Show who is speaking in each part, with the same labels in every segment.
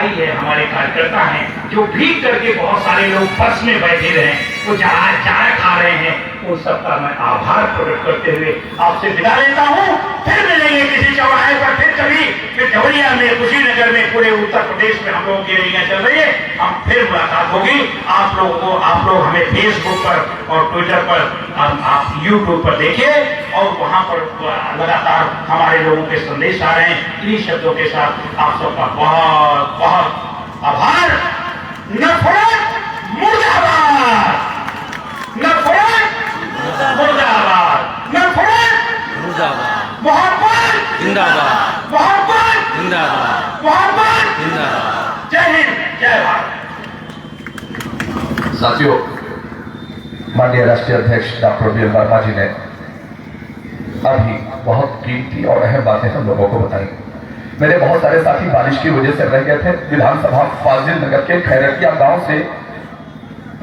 Speaker 1: भाई है, हमारे कार्यकर्ता हैं, जो भीग करके बहुत सारे लोग बस में बैठे रहे, वो चाय खा रहे हैं, उन सबका मैं आभार प्रकट करते हुए आपसे विदा लेता हूँ। फिर मिलेंगे किसी चौराहे पर, फिर कभी, फिर देवरिया में, कुशीनगर में, पूरे उत्तर प्रदेश में हम लोगों की रैलियां चल रही है, हम फिर मुलाकात होगी। आप लोग हमें फेसबुक पर और ट्विटर पर, आप यूट्यूब पर देखिए, और वहां पर लगातार हमारे लोगों के संदेश आ रहे हैं। इन्हीं शब्दों के साथ आप सबका बहुत बहुत आभार। नफरत मुर्दाबाद, नफरत मुर्दाबाद, नफरत
Speaker 2: मुर्दाबाद,
Speaker 1: मोहब्बत
Speaker 2: जिंदाबाद,
Speaker 1: मोहब्बत
Speaker 2: जिंदाबाद,
Speaker 1: मोहब्बत।
Speaker 2: जिंदाबाद।
Speaker 1: जय हिंद, जय भारत।
Speaker 3: साथियों, माननीय राष्ट्रीय अध्यक्ष डॉक्टर बी एल वर्मा जी ने अभी बहुत कीमती और अहम बातें हम लोगों को बताई। मेरे बहुत सारे साथी बारिश की वजह से रह गए थे विधानसभा फाजिल नगर के खैरतिया गांव से।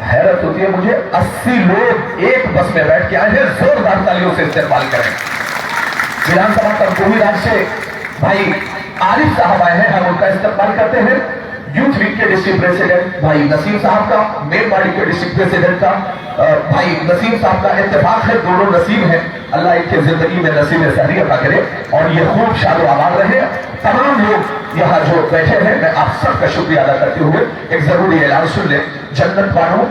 Speaker 3: हैरत होती है मुझे, 80 लोग एक बस में बैठ के आए हैं। जोरदार तालियों से इस्तेमाल करें। विधानसभा तमकुही राज से भाई आरिफ साहब आए हैं, हम उनका इस्तेमाल करते हैं। यूथ विंग के डिस्ट्रिक्ट प्रेसिडेंट भाई नसीम साहब का, मेलवाड़ी के डिस्ट्रिक्ट प्रेसिडेंट का भाई नसीम साहब का इत्तेफाक है, दोनों नसीम है। अल्लाह इनके जिंदगी में नसीब सहरी अता करे और ये खूब शादो आबाद रहे। तमाम लोग यहाँ जो बैठे हैं, मैं आप सबका शुक्रिया अदा करते हुए एक जरूरी ऐलान सुन ले। जन्नत बानो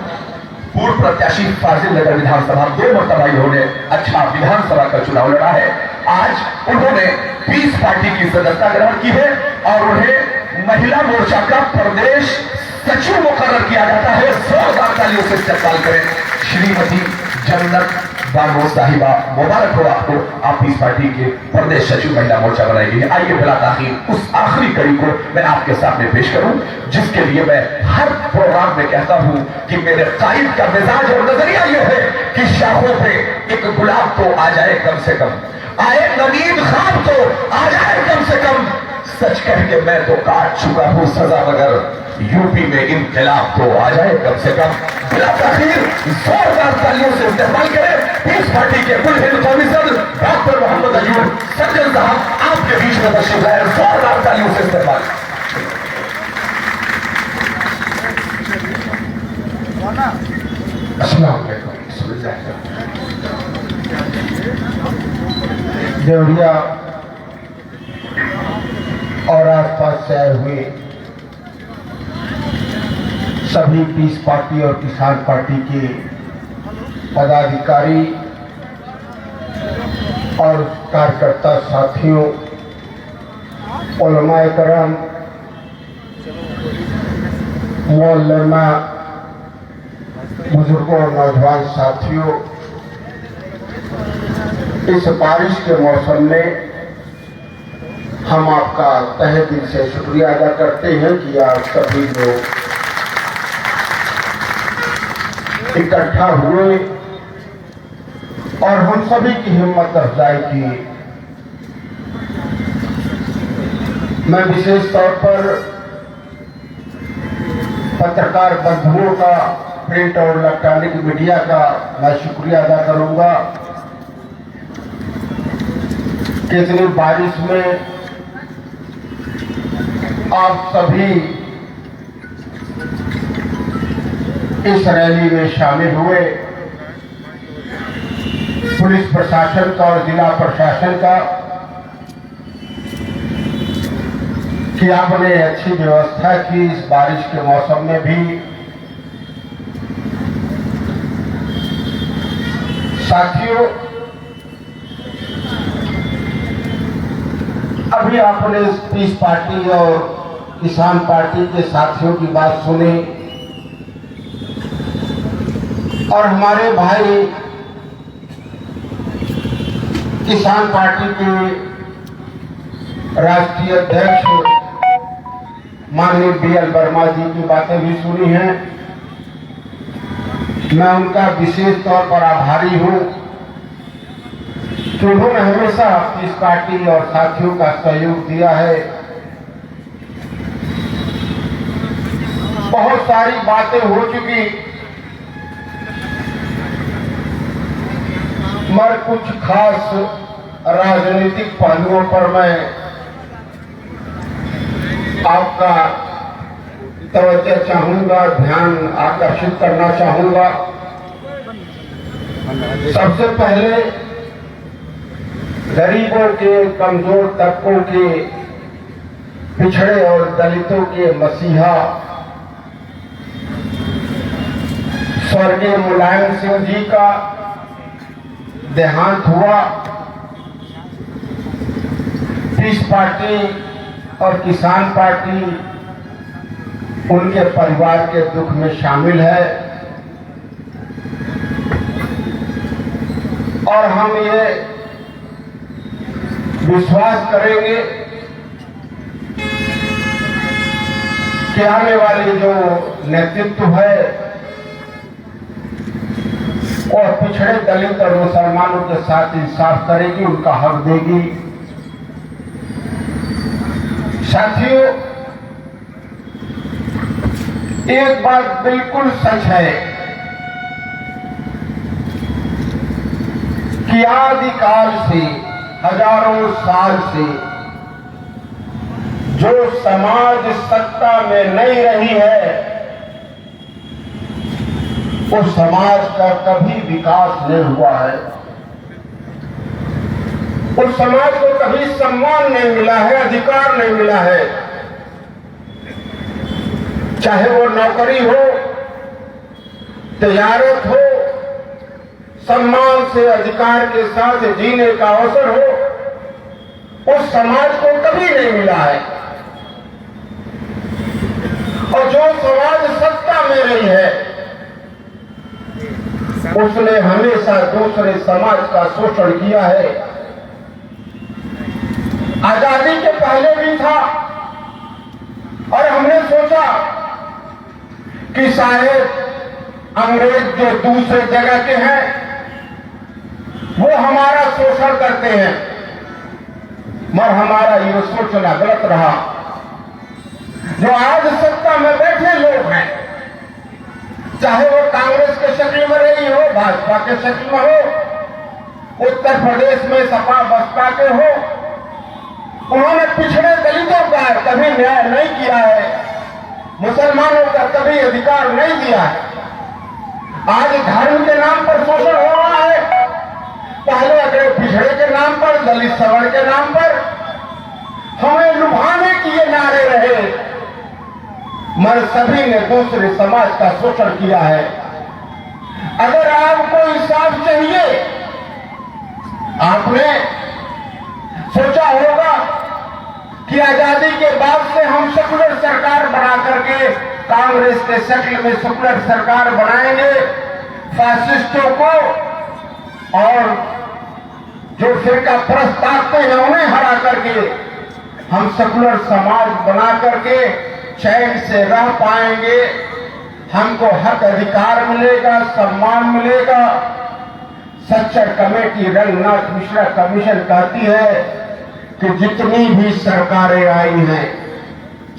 Speaker 3: पूर्व प्रत्याशी फाजिल नगर विधानसभा 2 मरतबा इन्होंने अच्छा विधानसभा का चुनाव लड़ा है। आज उन्होंने पीस पार्टी की सदस्यता ग्रहण की है और उन्हें महिला मोर्चा का प्रदेश सचिव मुकर्रर किया जाता है। जोरदार तालियों से इस्तेमाल करें। श्रीमती जन्नत बानो साहिबा, मुबारक हो आपको, आप इस पार्टी के प्रदेश सचिव महिला मोर्चा बनाई गई है। आइए बिला ताखीर उस आखिरी कड़ी को मैं आपके सामने पेश करूं, जिसके लिए मैं हर प्रोग्राम में कहता हूं कि मेरे कायद का मिजाज और नजरिया यह है कि शाखों पे एक गुलाब तो आ जाए कम से कम, आए नवीन खाब तो आ जाए कम से कम। सच कह के मैं तो काट चुका हूं सजा, मगर यूपी में इनकलाब तो आ जाए कम से कम। बिला ताखीर जोरदार तालियों से इस्तेमाल करें। इस पार्टी के कुल हिंद कौंसिल डॉक्टर मोहम्मद अयूब सज्जन साहब आपके बीच में तशरीफ लाए। जोरदार तालियों से इस्तेमाल। अस्सलाम वालेकुम।
Speaker 4: देवरिया और आसपास से आए हुए सभी पीस पार्टी और किसान पार्टी के पदाधिकारी और कार्यकर्ता साथियों, उलमाए करम, मोहल्ला बुजुर्गों और नौजवान साथियों, इस बारिश के मौसम में हम आपका तहे दिल से शुक्रिया अदा करते हैं कि आप सभी लोग इकट्ठा हुए और हम सभी की हिम्मत अफजाई की। मैं विशेष तौर पर पत्रकार बंधुओं का, प्रिंट और इलेक्ट्रॉनिक मीडिया का मैं शुक्रिया अदा करूंगा कि इतनी बारिश में आप सभी इस रैली में शामिल हुए। पुलिस प्रशासन का और जिला प्रशासन का कि आपने अच्छी व्यवस्था की इस बारिश के मौसम में भी। साथियों, अभी आपने पीस पार्टी और किसान पार्टी के साथियों की बात सुनी और हमारे भाई किसान पार्टी के राष्ट्रीय अध्यक्ष माननीय बी एल वर्मा जी की बातें भी सुनी हैं। मैं उनका विशेष तौर पर आभारी हूं कि उन्होंने हमेशा इस पार्टी और साथियों का सहयोग दिया है। बहुत सारी बातें हो चुकी, मगर कुछ खास राजनीतिक पहलुओं पर मैं आपका तवज्जो चाहूंगा, ध्यान आकर्षित करना चाहूंगा। सबसे पहले गरीबों के, कमजोर तबकों के, पिछड़े और दलितों के मसीहा स्वर्गीय मुलायम सिंह जी का देहांत हुआ। पीस पार्टी और किसान पार्टी उनके परिवार के दुख में शामिल है और हम ये विश्वास करेंगे कि आने वाली जो नेतृत्व है और पिछड़े दलित और मुसलमानों के साथ इंसाफ करेगी, उनका हक देगी। साथियों, एक बात बिल्कुल सच है कि आदिकाल से, हजारों साल से जो समाज सत्ता में नहीं रही है, उस समाज का कभी विकास नहीं हुआ है। उस समाज को कभी सम्मान नहीं मिला है, अधिकार नहीं मिला है। चाहे वो नौकरी हो, तजारत हो, सम्मान से अधिकार के साथ जीने का अवसर हो, उस समाज को कभी नहीं मिला है। और जो समाज सत्ता में रही है, उसने हमेशा दूसरे समाज का शोषण किया है। आजादी के पहले भी था और हमने सोचा कि शायद अंग्रेज जो दूसरे जगह के हैं वो हमारा शोषण करते हैं, मगर हमारा ये सोचना गलत रहा। जो आज सत्ता में बैठे लोग हैं, चाहे वो कांग्रेस के शक्ल में रही हो, भाजपा के शक्ल में हो, उत्तर प्रदेश में सपा बसपा के हो, उन्होंने पिछड़े दलितों का कभी न्याय नहीं किया है, मुसलमानों का कभी अधिकार नहीं दिया है। आज धर्म के नाम पर शोषण हो रहा है। पहले अगले पिछड़े के नाम पर, दलित सवर्ण के नाम पर हमें लुभाने के ये नारे रहे, मगर सभी ने दूसरे समाज का शोषण किया है। अगर आपको इंसाफ चाहिए, आपने सोचा होगा कि आजादी के बाद से हम सेकुलर सरकार बना करके कांग्रेस के शक्ल में सेकुलर सरकार बनाएंगे, फासिस्टों को और जो फिरका परस्त ताकतें हैं उन्हें हरा करके हम सेकुलर समाज बना करके चैन से रह पाएंगे, हमको हक अधिकार मिलेगा, सम्मान मिलेगा। सच्चर कमेटी रंगनाथ मिश्रा कमीशन कहती है कि जितनी भी सरकारें आई हैं,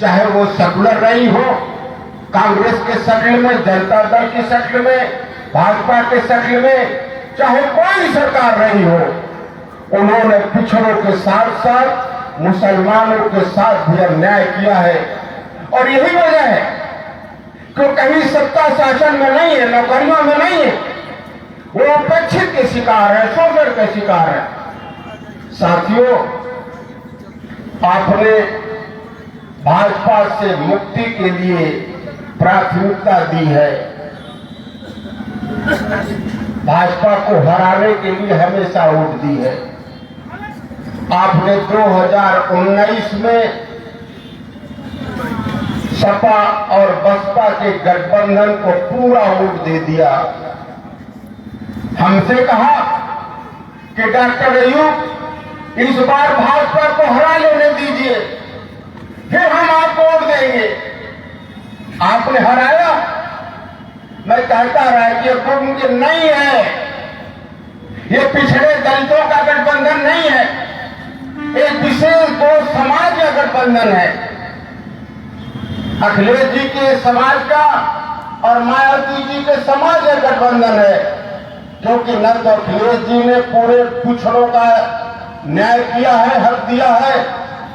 Speaker 4: चाहे वो सेकुलर रही हो, कांग्रेस के शक्ल में, जनता दल की शक्ल में, भाजपा के शक्ल में, चाहे कोई सरकार रही हो, उन्होंने पिछड़ों के साथ साथ मुसलमानों के साथ भी अन्याय किया है। और यही वजह है कि कहीं सत्ता शासन में नहीं है, नौकरियों में नहीं है, वो अपेक्षित के शिकार है, शोषण के शिकार है। साथियों, आपने भाजपा से मुक्ति के लिए प्राथमिकता दी है। भाजपा को हराने के लिए हमेशा वोट दी है। आपने 2019 में सपा और बसपा के गठबंधन को पूरा वोट दे दिया। हमसे कहा कि डॉक्टर अयूब, इस बार भाजपा को हरा लेने दीजिए, फिर हम आपको वोट देंगे। आपने हराया। मैं कहता रहा कि ये गुट नहीं है, ये पिछड़े दलितों का गठबंधन नहीं है, एक विशेष दो समाज का गठबंधन है। अखिलेश जी के समाज का और मायावती जी के समाज का गठबंधन है, क्योंकि न तो अखिलेश जी ने पूरे पिछड़ों का न्याय किया है, हक दिया है,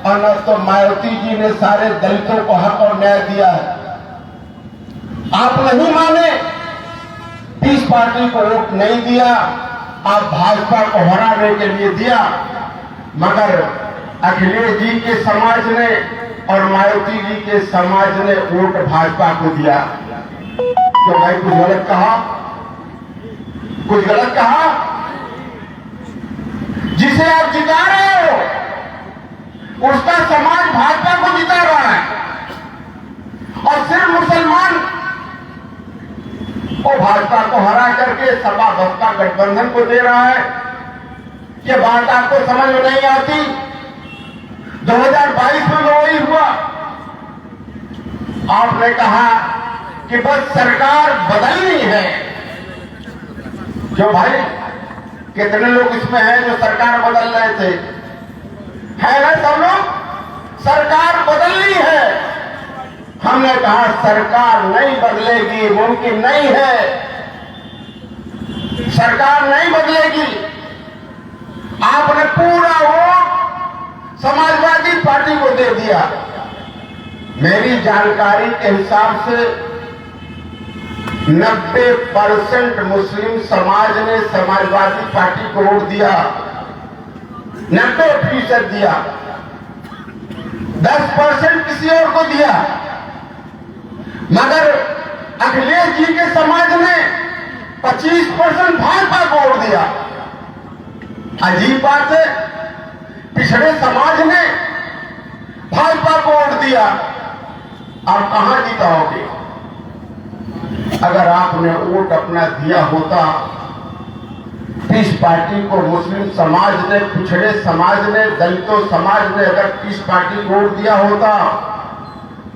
Speaker 4: और न तो मायावती जी ने सारे दलितों को हक और न्याय दिया है। आप नहीं माने, पीस पार्टी को वोट नहीं दिया, आप भाजपा को हराने के लिए दिया, मगर अखिलेश जी के समाज ने और मायावती जी के समाज ने वोट भाजपा को दिया। तो भाई कुछ गलत कहा? कुछ गलत कहा? जिसे आप जिता रहे हो उसका समाज भाजपा को जिता रहा है, और सिर्फ मुसलमान वो भाजपा को हरा करके सपा बसपा गठबंधन को दे रहा है। ये बात आपको समझ में नहीं आती? 2022 में वही हुआ। आपने कहा कि बस सरकार बदलनी है। क्यों भाई, कितने लोग इसमें हैं जो सरकार बदल रहे थे? है ना सब लोग? सरकार बदलनी है। हमने कहा सरकार नहीं बदलेगी, मुमकिन नहीं है, सरकार नहीं बदलेगी। आपने पूरा वोट समाजवादी पार्टी को दे दिया। मेरी जानकारी के हिसाब से 90% मुस्लिम समाज ने समाजवादी पार्टी को वोट दिया, 90% दिया, 10% किसी और को दिया। मगर अखिलेश जी के समाज ने 25% भाजपा को वोट दिया। अजीब बात है, पिछड़े समाज ने भाजपा को वोट दिया। आप कहां जिताओगे? अगर आपने वोट अपना दिया होता पीस पार्टी को, मुस्लिम समाज ने, पिछड़े समाज ने, दलितों समाज ने अगर पीस पार्टी को वोट दिया होता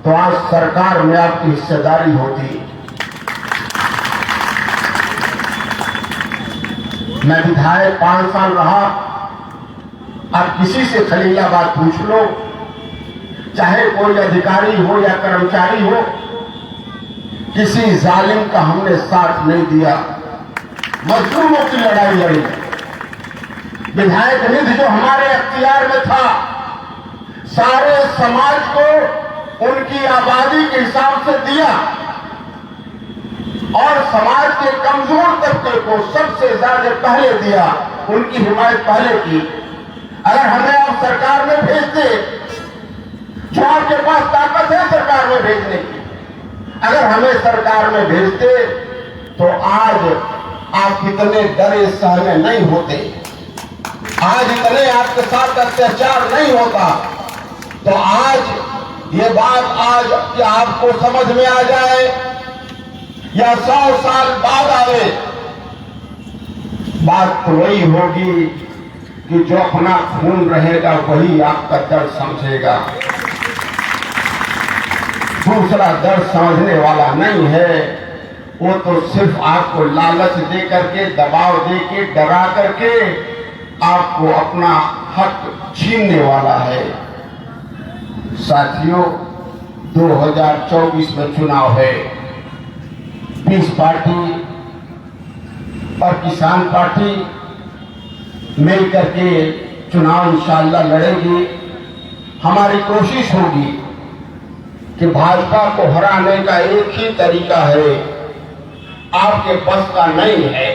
Speaker 4: तो आज सरकार में आपकी हिस्सेदारी होती। मैं विधायक 5 साल रहा। आप किसी से खलीलाबाद पूछ लो, चाहे कोई अधिकारी हो या कर्मचारी हो, किसी जालिम का हमने साथ नहीं दिया। मजलूमों की लड़ाई लड़ी। विधायक निधि जो हमारे अख्तियार में था, सारे समाज को उनकी आबादी के हिसाब से दिया, और समाज के कमजोर तबके को सबसे ज्यादा पहले दिया, उनकी हिमायत पहले की। अगर हमें आप सरकार में भेजते, जो आपके पास ताकत है सरकार में भेजने की, अगर हमें सरकार में भेजते तो आज आप इतने डरे सहमे नहीं होते, आज इतने आपके साथ अत्याचार नहीं होता। तो आज ये बात आज कि आपको समझ में आ जाए या 100 साल बाद आवे, बात तो वही होगी कि जो अपना खून रहेगा वही आपका दर्द समझेगा, दूसरा दर्द समझने वाला नहीं है। वो तो सिर्फ आपको लालच दे करके, दबाव दे के, डरा करके आपको अपना हक छीनने वाला है। साथियों, 2024 में चुनाव है। पीस पार्टी और किसान पार्टी मिल करके चुनाव इंशाअल्लाह लड़ेगी। हमारी कोशिश होगी कि भाजपा को हराने का एक ही तरीका है, आपके बस का नहीं है।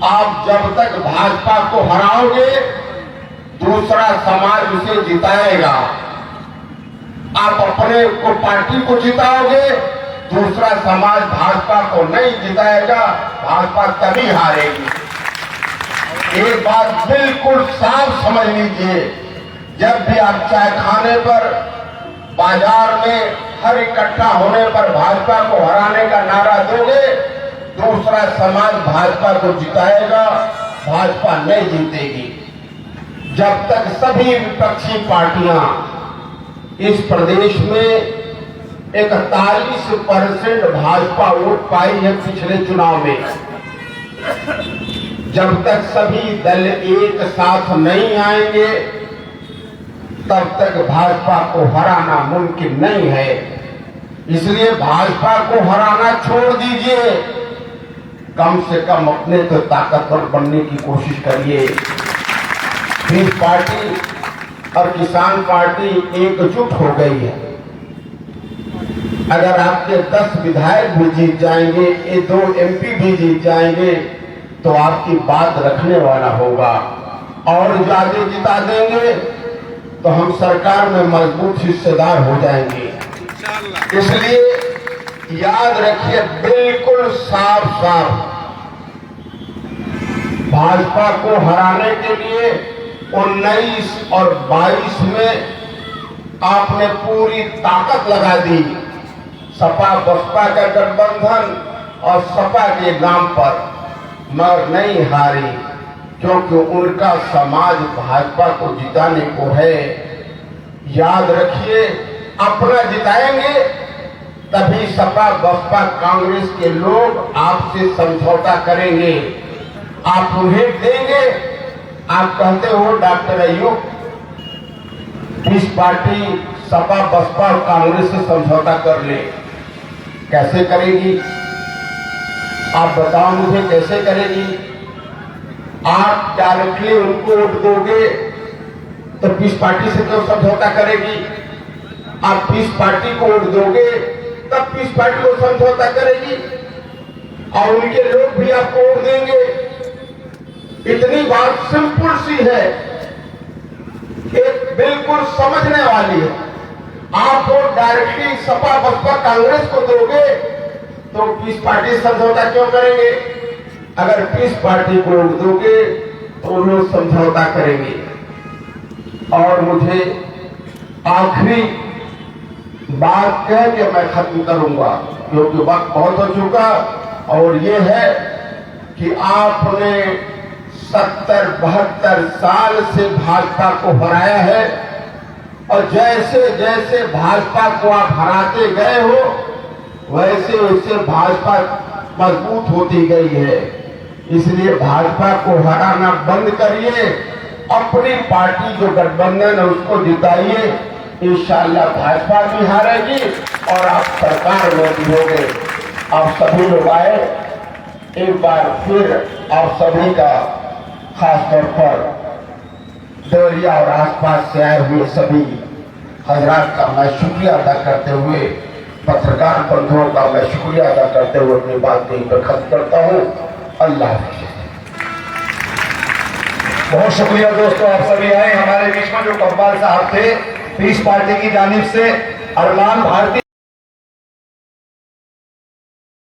Speaker 4: आप जब तक भाजपा को हराओगे दूसरा समाज उसे जिताएगा। आप अपने को पार्टी को जिताओगे, दूसरा समाज भाजपा को नहीं जिताएगा, भाजपा तभी हारेगी। एक बात बिल्कुल साफ समझ लीजिए, जब भी आप चाय खाने पर, बाजार में हर इकट्ठा होने पर भाजपा को हराने का नारा दोगे, दूसरा समाज भाजपा को जिताएगा, भाजपा नहीं जीतेगी। जब तक सभी विपक्षी पार्टियां इस प्रदेश में 41% भाजपा वोट पाई है पिछले चुनाव में, जब तक सभी दल एक साथ नहीं आएंगे तब तक भाजपा को हराना मुमकिन नहीं है। इसलिए भाजपा को हराना छोड़ दीजिए, कम से कम अपने तो ताकतवर बनने की कोशिश करिए। पीस पार्टी और किसान पार्टी एकजुट हो गई है। अगर आपके 10 विधायक भी जीत जाएंगे, ये 2 MP भी जीत जाएंगे, तो आपकी बात रखने वाला होगा। और ज्यादा जिता देंगे तो हम सरकार में मजबूत हिस्सेदार हो जाएंगे। इसलिए याद रखिए, बिल्कुल साफ साफ भाजपा को हराने के लिए 19 और 22 में आपने पूरी ताकत लगा दी। सपा बसपा का गठबंधन और सपा के नाम पर मगर नहीं हारी, क्योंकि उनका समाज भाजपा को जिताने को है। याद रखिए, अपना जिताएंगे तभी सपा बसपा कांग्रेस के लोग आपसे समझौता करेंगे। आप उन्हें देंगे। आप कहते हो डॉक्टर अयूब, इस पार्टी सपा बसपा और कांग्रेस से समझौता कर ले, कैसे करेगी? आप बताओ मुझे, कैसे करेगी? आप डायरेक्टली उनको वोट दोगे तो पीस पार्टी से क्यों समझौता करेगी? आप पीस पार्टी को वोट दोगे तब पीस पार्टी को समझौता करेगी, और उनके लोग भी आपको वोट देंगे। इतनी बात सिंपल सी है, एक बिल्कुल समझने वाली है। आप वोट डायरेक्टली सपा बसपा कांग्रेस को दोगे तो पीस पार्टी समझौता क्यों करेंगे? अगर पीस पार्टी को वोट दोगे तो लोग समझौता करेंगे। और मुझे आखिरी बात कह के मैं खत्म करूंगा, क्योंकि वक्त बहुत हो चुका, और ये है कि आपने 70-72 साल से भाजपा को हराया है, और जैसे जैसे भाजपा को आप हराते गए हो वैसे वैसे भाजपा मजबूत होती गई है। इसलिए भाजपा को हराना बंद करिए, अपनी पार्टी जो गठबंधन है उसको जिताइए। इंशाअल्लाह भाजपा भी हारेगी और आप सरकार में भी होंगे। आप सभी लोग आए, एक बार फिर आप सभी का खासतौर पर देवरिया और आसपास से आए हुए सभी हजरात का मैं शुक्रिया अदा करते हुए, पत्रकार बंधुओं का मैं शुक्रिया अदा करते हुए अपनी बात यहीं पर खत्म करता हूँ। अल्लाह हाफिज़।
Speaker 3: बहुत शुक्रिया दोस्तों, आप सभी आए। हमारे बीच में जो कव्वाल साहब थे पीस पार्टी की जानिब से, अरमान भारती